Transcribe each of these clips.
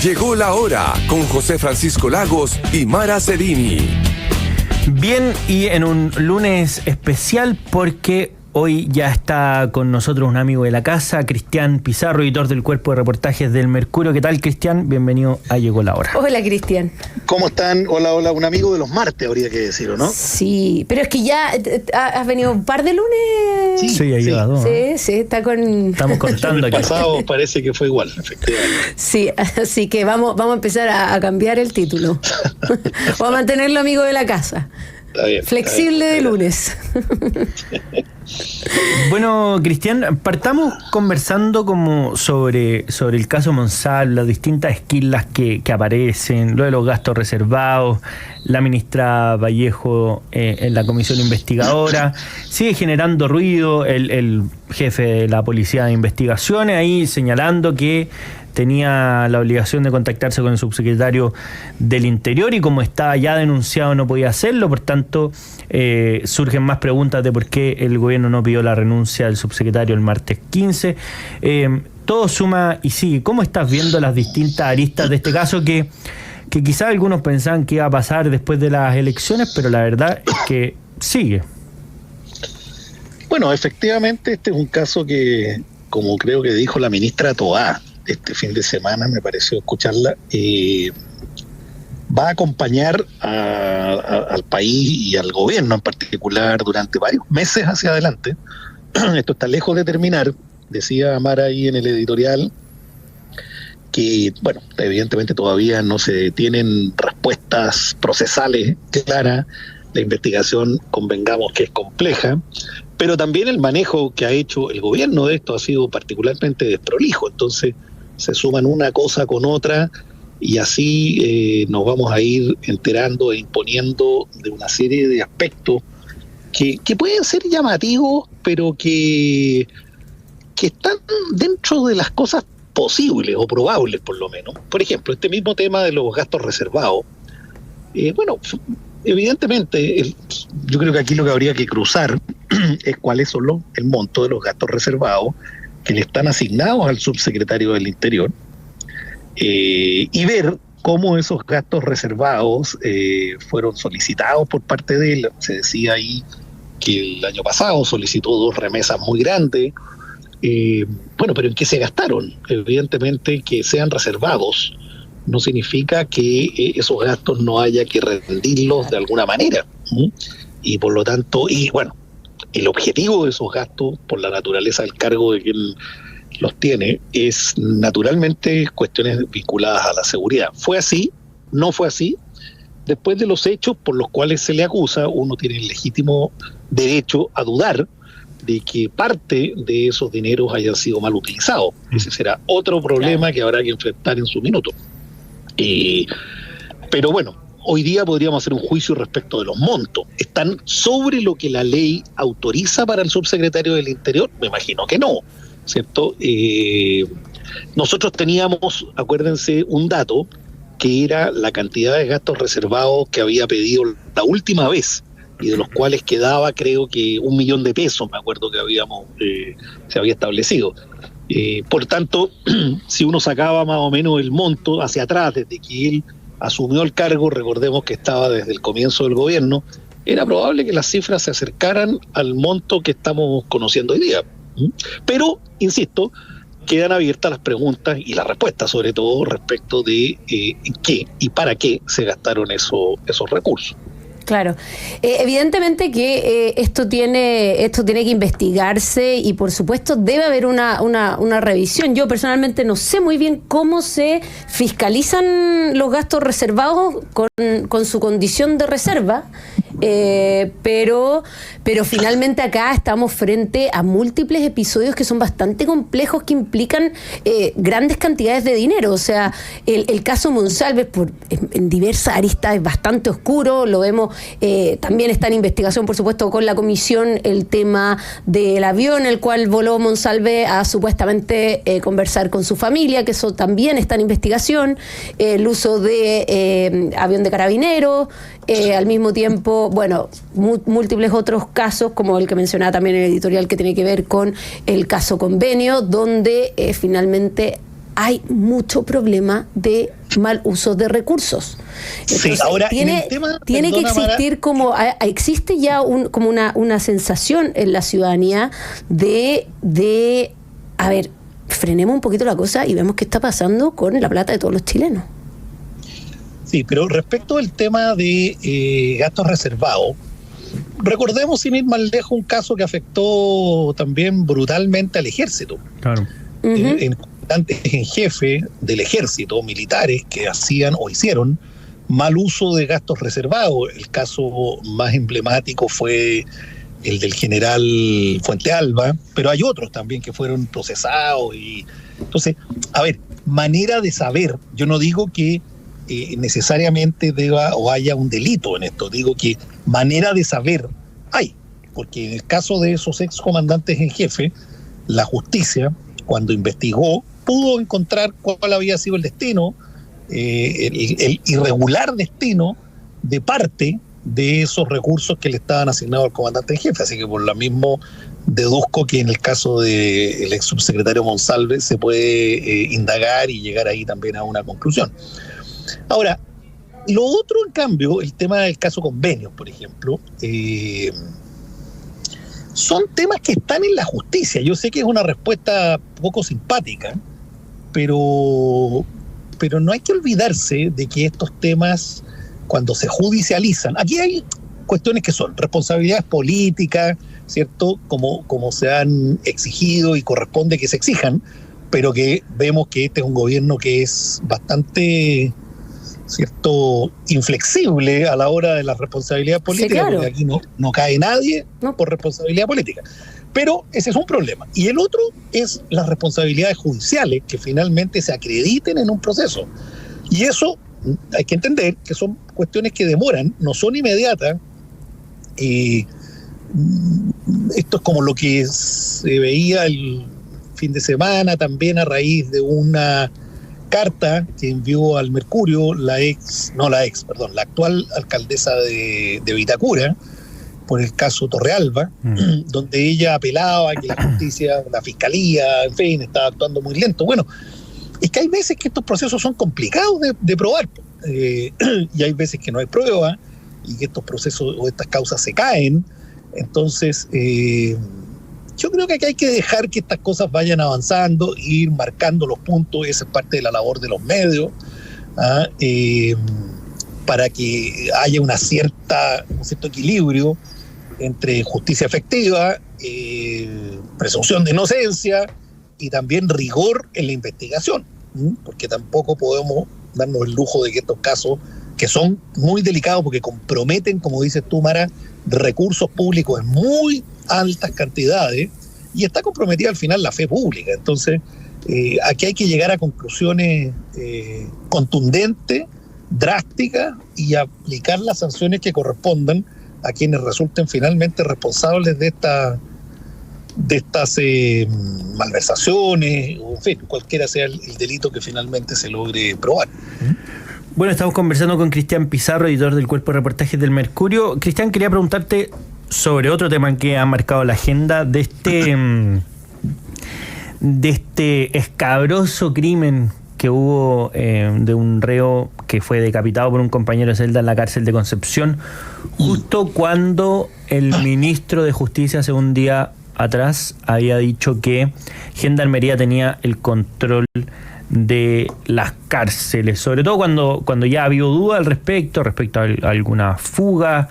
Llegó la hora con José Francisco Lagos y Mara Cedini. Bien, y en un lunes especial porque hoy ya está con nosotros un amigo de la casa, Cristian Pizarro, editor del Cuerpo de Reportajes del Mercurio. ¿Qué tal, Cristian? Bienvenido a Llegó la Hora. Hola, Cristian. ¿Cómo están? Hola, hola. Un amigo de los martes, habría que decirlo, ¿no? Sí, pero es que ya has venido un par de lunes. Sí, ahí va dos. Sí, está con... Estamos contando El aquí. pasado parece que fue igual, efectivamente. Sí, así que vamos a empezar a cambiar el título. Vamos a mantenerlo amigo de la casa. Está bien, Flexible está bien, de lunes. Bueno, Cristian, partamos conversando como sobre el caso Monsalve, las distintas esquilas que aparecen, lo de los gastos reservados, la ministra Vallejo en la comisión investigadora. Sigue generando ruido el jefe de la Policía de Investigaciones ahí señalando que tenía la obligación de contactarse con el subsecretario del Interior y como estaba ya denunciado no podía hacerlo, por tanto surgen más preguntas de por qué el gobierno no pidió la renuncia del subsecretario el martes 15. Todo suma y sigue. ¿Cómo estás viendo las distintas aristas de este caso que quizás algunos pensaban que iba a pasar después de las elecciones, pero la verdad es que sigue? Bueno, efectivamente este es un caso que, como creo que dijo la ministra Toá, este fin de semana me pareció escucharla, va a acompañar al país y al gobierno en particular durante varios meses hacia adelante. Esto está lejos de terminar, decía Mara ahí en el editorial, que, bueno, evidentemente todavía no se tienen respuestas procesales claras, la investigación, convengamos que es compleja, pero también el manejo que ha hecho el gobierno de esto ha sido particularmente desprolijo, entonces se suman una cosa con otra y así nos vamos a ir enterando e imponiendo de una serie de aspectos que pueden ser llamativos, pero que están dentro de las cosas posibles o probables por lo menos. Por ejemplo, este mismo tema de los gastos reservados. Bueno, evidentemente yo creo que aquí lo que habría que cruzar es cuáles son el monto de los gastos reservados que le están asignados al subsecretario del Interior y ver cómo esos gastos reservados fueron solicitados por parte de él. Se decía ahí que el año pasado solicitó 2 remesas muy grandes. Bueno, pero ¿en qué se gastaron? Evidentemente que sean reservados no significa que esos gastos no haya que rendirlos de alguna manera. Y por lo tanto, y bueno, el objetivo de esos gastos, por la naturaleza del cargo de quien los tiene, es naturalmente cuestiones vinculadas a la seguridad. ¿Fue así? ¿No fue así? Después de los hechos por los cuales se le acusa, uno tiene el legítimo derecho a dudar de que parte de esos dineros hayan sido mal utilizados. Ese será otro problema que habrá que enfrentar en su minuto. Pero bueno, hoy día podríamos hacer un juicio respecto de los montos. ¿Están sobre lo que la ley autoriza para el subsecretario del Interior? Me imagino que no, ¿cierto? Nosotros teníamos, acuérdense, un dato que era la cantidad de gastos reservados que había pedido la última vez y de los cuales quedaba, creo que, 1 millón de pesos, me acuerdo que se había establecido. Por tanto, si uno sacaba más o menos el monto hacia atrás, desde que él asumió el cargo, recordemos que estaba desde el comienzo del gobierno, era probable que las cifras se acercaran al monto que estamos conociendo hoy día. Pero, insisto, quedan abiertas las preguntas y las respuestas, sobre todo respecto de qué y para qué se gastaron esos recursos. Claro. Evidentemente que esto tiene que investigarse y por supuesto debe haber una revisión. Yo personalmente no sé muy bien cómo se fiscalizan los gastos reservados con su condición de reserva, pero finalmente acá estamos frente a múltiples episodios que son bastante complejos, que implican grandes cantidades de dinero. O sea, el caso Monsalve en diversas aristas es bastante oscuro, lo vemos. También está en investigación, por supuesto, con la comisión el tema del avión el cual voló Monsalve a supuestamente conversar con su familia, que eso también está en investigación, el uso de avión de carabineros, al mismo tiempo, bueno, múltiples otros casos, como el que mencionaba también el editorial, que tiene que ver con el caso Convenio, donde finalmente hay mucho problema de mal uso de recursos. Entonces, sí, ahora tiene que existir existe ya como una sensación en la ciudadanía de a ver, frenemos un poquito la cosa y vemos qué está pasando con la plata de todos los chilenos. Sí, pero respecto al tema de gastos reservados, recordemos sin ir más lejos un caso que afectó también brutalmente al ejército. Claro. En comandantes en jefe del ejército, militares que hacían o hicieron mal uso de gastos reservados. El caso más emblemático fue el del general Fuente Alba, pero hay otros también que fueron procesados. Y entonces, a ver, manera de saber, yo no digo que necesariamente deba o haya un delito en esto, digo que manera de saber hay, porque en el caso de esos excomandantes en jefe, la justicia, cuando investigó, pudo encontrar cuál había sido el destino, el irregular destino de parte de esos recursos que le estaban asignados al comandante en jefe. Así que por lo mismo deduzco que en el caso del ex subsecretario Monsalve se puede indagar y llegar ahí también a una conclusión. Ahora, lo otro, en cambio, el tema del caso convenios, por ejemplo, son temas que están en la justicia. Yo sé que es una respuesta poco simpática, pero no hay que olvidarse de que estos temas, cuando se judicializan, aquí hay cuestiones que son responsabilidades políticas, ¿cierto? Como se han exigido y corresponde que se exijan, pero que vemos que este es un gobierno que es bastante, ¿cierto?, inflexible a la hora de la responsabilidad política, sí, claro, porque aquí no cae nadie por responsabilidad política. Pero ese es un problema. Y el otro es las responsabilidades judiciales que finalmente se acrediten en un proceso. Y eso hay que entender que son cuestiones que demoran, no son inmediatas. Esto es como lo que se veía el fin de semana también a raíz de una carta que envió al Mercurio la actual alcaldesa de Vitacura por el caso Torrealba, donde ella apelaba a que la justicia, la fiscalía, en fin, estaba actuando muy lento. Bueno, es que hay veces que estos procesos son complicados de probar, y hay veces que no hay prueba y que estos procesos o estas causas se caen. Entonces, yo creo que aquí hay que dejar que estas cosas vayan avanzando, ir marcando los puntos. Esa es parte de la labor de los medios, para que haya un cierto equilibrio entre justicia efectiva, presunción de inocencia y también rigor en la investigación, porque tampoco podemos darnos el lujo de que estos casos, que son muy delicados porque comprometen, como dices tú, Mara, recursos públicos en muy altas cantidades, y está comprometida al final la fe pública. Entonces, aquí hay que llegar a conclusiones contundentes, drásticas, y aplicar las sanciones que correspondan a quienes resulten finalmente responsables de estas malversaciones, o en fin, cualquiera sea el delito que finalmente se logre probar. Bueno, estamos conversando con Cristian Pizarro, editor del Cuerpo de Reportajes del Mercurio. Cristian, quería preguntarte sobre otro tema que ha marcado la agenda de este escabroso crimen que hubo de un reo que fue decapitado por un compañero de celda en la cárcel de Concepción, justo cuando el ministro de Justicia hace un día atrás había dicho que Gendarmería tenía el control de las cárceles, sobre todo cuando ya ha habido duda al respecto a alguna fuga,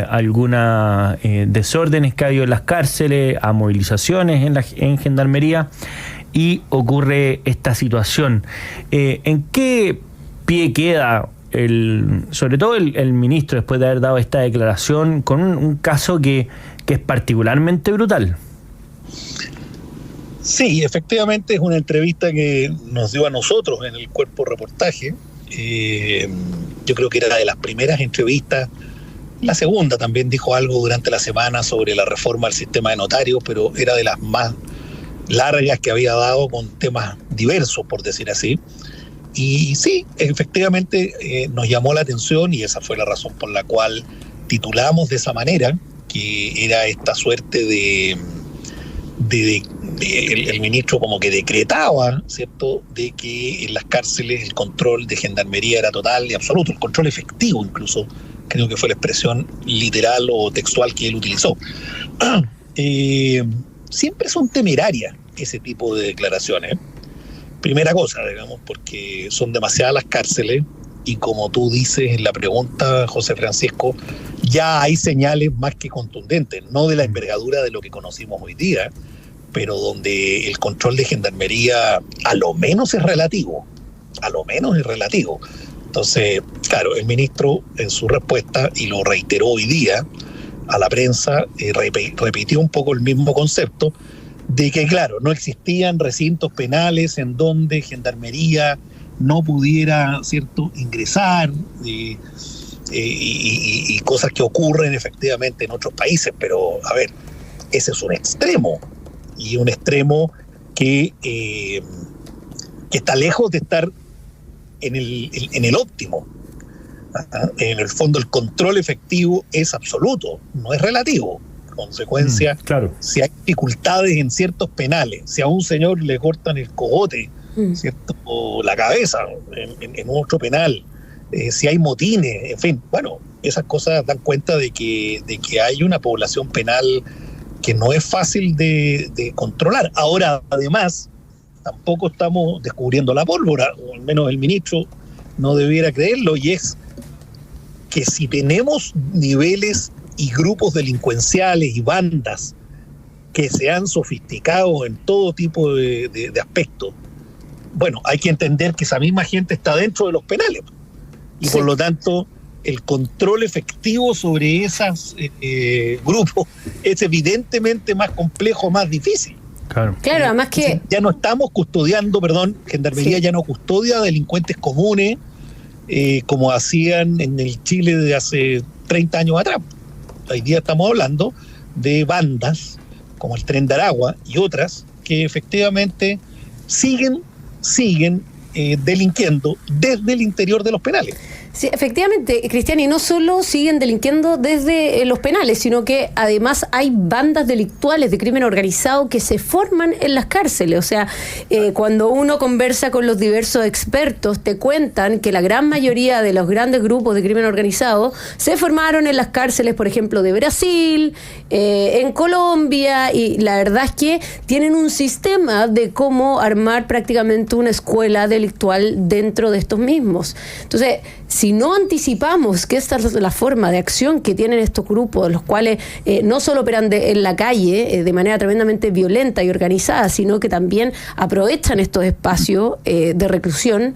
alguna desórdenes que ha habido en las cárceles, a movilizaciones en Gendarmería, y ocurre esta situación. ¿En qué pie queda sobre todo el ministro después de haber dado esta declaración con un caso que es particularmente brutal? Sí, efectivamente es una entrevista que nos dio a nosotros en el Cuerpo Reportaje. Yo creo que era de las primeras entrevistas. La segunda también dijo algo durante la semana sobre la reforma al sistema de notarios, pero era de las más largas que había dado, con temas diversos, por decir así. Y sí, efectivamente nos llamó la atención, y esa fue la razón por la cual titulamos de esa manera, que era esta suerte de el ministro como que decretaba, ¿cierto?, de que en las cárceles el control de gendarmería era total y absoluto, el control efectivo incluso, creo que fue la expresión literal o textual que él utilizó. Siempre son temerarias ese tipo de declaraciones. Primera cosa, digamos, porque son demasiadas las cárceles y como tú dices en la pregunta, José Francisco, ya hay señales más que contundentes, no de la envergadura de lo que conocimos hoy día, pero donde el control de gendarmería a lo menos es relativo. Entonces, claro, el ministro en su respuesta, y lo reiteró hoy día a la prensa, repitió un poco el mismo concepto de que, claro, no existían recintos penales en donde gendarmería no pudiera, ¿cierto?, ingresar, y cosas que ocurren efectivamente en otros países, pero a ver, ese es un extremo, y un extremo que está lejos de estar en el óptimo. En el fondo el control efectivo es absoluto, no es relativo. Consecuencia, claro. Si hay dificultades en ciertos penales, si a un señor le cortan el cogote, ¿cierto?, o la cabeza en otro penal, si hay motines, en fin, bueno, esas cosas dan cuenta de que hay una población penal que no es fácil de controlar. Ahora, además, tampoco estamos descubriendo la pólvora, o al menos el ministro no debiera creerlo, y es que si tenemos niveles y grupos delincuenciales y bandas que se han sofisticado en todo tipo de aspectos, bueno, hay que entender que esa misma gente está dentro de los penales, y por lo tanto el control efectivo sobre esos grupos es evidentemente más complejo, más difícil. Claro, además que ya no estamos custodiando, gendarmería ya no custodia delincuentes comunes como hacían en el Chile de hace 30 años atrás. Hoy día estamos hablando de bandas como el Tren de Aragua y otras que efectivamente siguen delinquiendo desde el interior de los penales. Sí, efectivamente, Cristian, y no solo siguen delinquiendo desde los penales, sino que además hay bandas delictuales de crimen organizado que se forman en las cárceles. O sea, cuando uno conversa con los diversos expertos, te cuentan que la gran mayoría de los grandes grupos de crimen organizado se formaron en las cárceles, por ejemplo, de Brasil, en Colombia, y la verdad es que tienen un sistema de cómo armar prácticamente una escuela delictual dentro de estos mismos. Entonces, si no anticipamos que esta es la forma de acción que tienen estos grupos, los cuales no solo operan en la calle de manera tremendamente violenta y organizada, sino que también aprovechan estos espacios de reclusión,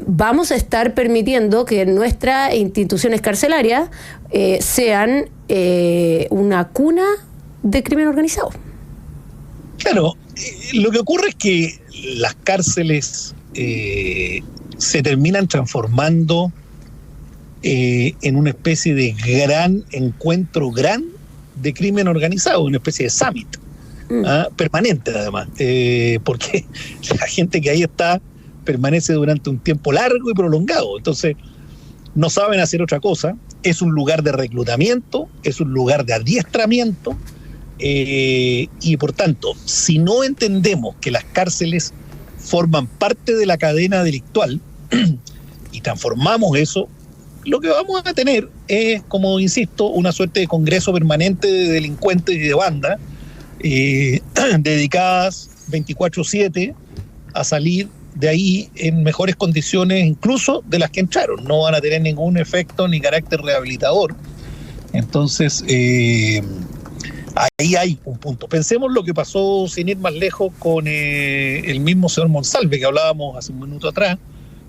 vamos a estar permitiendo que nuestras instituciones carcelarias sean una cuna de crimen organizado. Claro, lo que ocurre es que las cárceles se terminan transformando en una especie de gran encuentro de crimen organizado, una especie de summit permanente además, porque la gente que ahí está permanece durante un tiempo largo y prolongado, entonces no saben hacer otra cosa, es un lugar de reclutamiento, es un lugar de adiestramiento, y por tanto, si no entendemos que las cárceles forman parte de la cadena delictual y transformamos eso, lo que vamos a tener es, como insisto, una suerte de congreso permanente de delincuentes y de bandas dedicadas 24/7 a salir de ahí en mejores condiciones incluso de las que entraron. No van a tener ningún efecto ni carácter rehabilitador. Entonces, ahí hay un punto. Pensemos lo que pasó, sin ir más lejos, con el mismo señor Monsalve, que hablábamos hace un minuto atrás.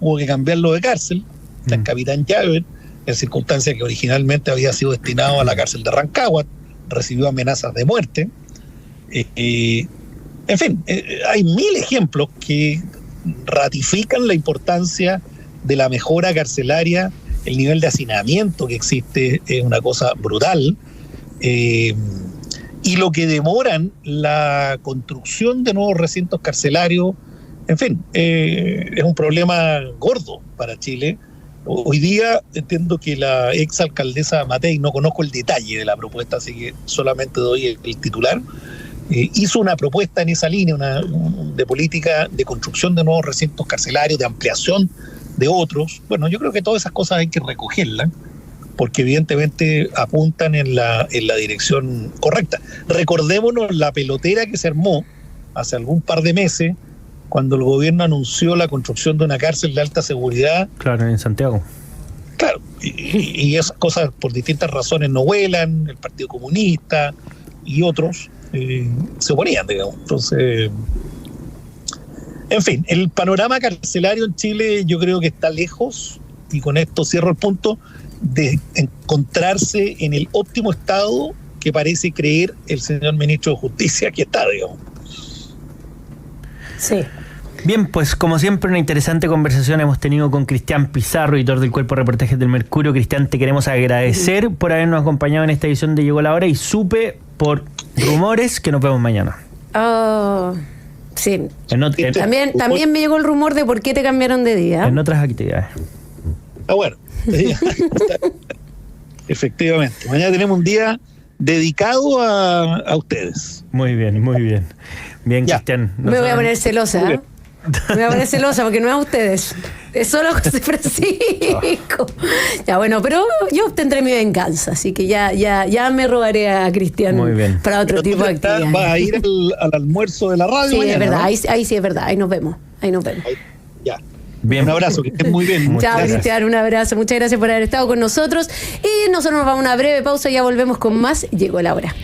Hubo que cambiarlo de cárcel, está en Capitán Llave, en circunstancias que originalmente había sido destinado a la cárcel de Rancagua, recibió amenazas de muerte. En fin, hay 1000 ejemplos que ratifican la importancia de la mejora carcelaria. El nivel de hacinamiento que existe es una cosa brutal, y lo que demoran la construcción de nuevos recintos carcelarios, en fin, es un problema gordo para Chile. Hoy día entiendo que la exalcaldesa Matei, no conozco el detalle de la propuesta, así que solamente doy el titular, hizo una propuesta en esa línea de política de construcción de nuevos recintos carcelarios, de ampliación de otros. Bueno, yo creo que todas esas cosas hay que recogerlas, porque evidentemente apuntan en la dirección correcta. Recordémonos la pelotera que se armó hace algún par de meses, cuando el gobierno anunció la construcción de una cárcel de alta seguridad. Claro, en Santiago. Claro, y esas cosas por distintas razones no vuelan, el Partido Comunista y otros se oponían, digamos. Entonces, en fin, el panorama carcelario en Chile yo creo que está lejos, y con esto cierro el punto, de encontrarse en el óptimo estado que parece creer el señor ministro de Justicia que está, digamos. Sí. Bien, pues como siempre una interesante conversación hemos tenido con Cristian Pizarro, editor del Cuerpo de Reportajes del Mercurio. Cristian, te queremos agradecer por habernos acompañado en esta edición de Llegó la Hora, y supe por rumores que nos vemos mañana. Oh, sí. También me llegó el rumor de por qué te cambiaron de día. En otras actividades. Bueno. Efectivamente. Mañana tenemos un día dedicado a ustedes. Muy bien, muy bien. Bien, Cristian. Me voy a poner celosa. Me voy a poner celosa porque no es a ustedes. Es solo José Francisco. Ya, bueno, pero yo tendré mi venganza, así que ya me robaré a Cristian para otro tipo de actividades. Va a ir al almuerzo de la radio. Sí, mañana, es verdad, ¿no? ahí sí es verdad, ahí nos vemos. Ya. Bien. Un abrazo, que estén muy bien. Chao, Cristian, un abrazo. Muchas gracias por haber estado con nosotros. Y nosotros nos vamos a una breve pausa y ya volvemos con más. Llegó la hora.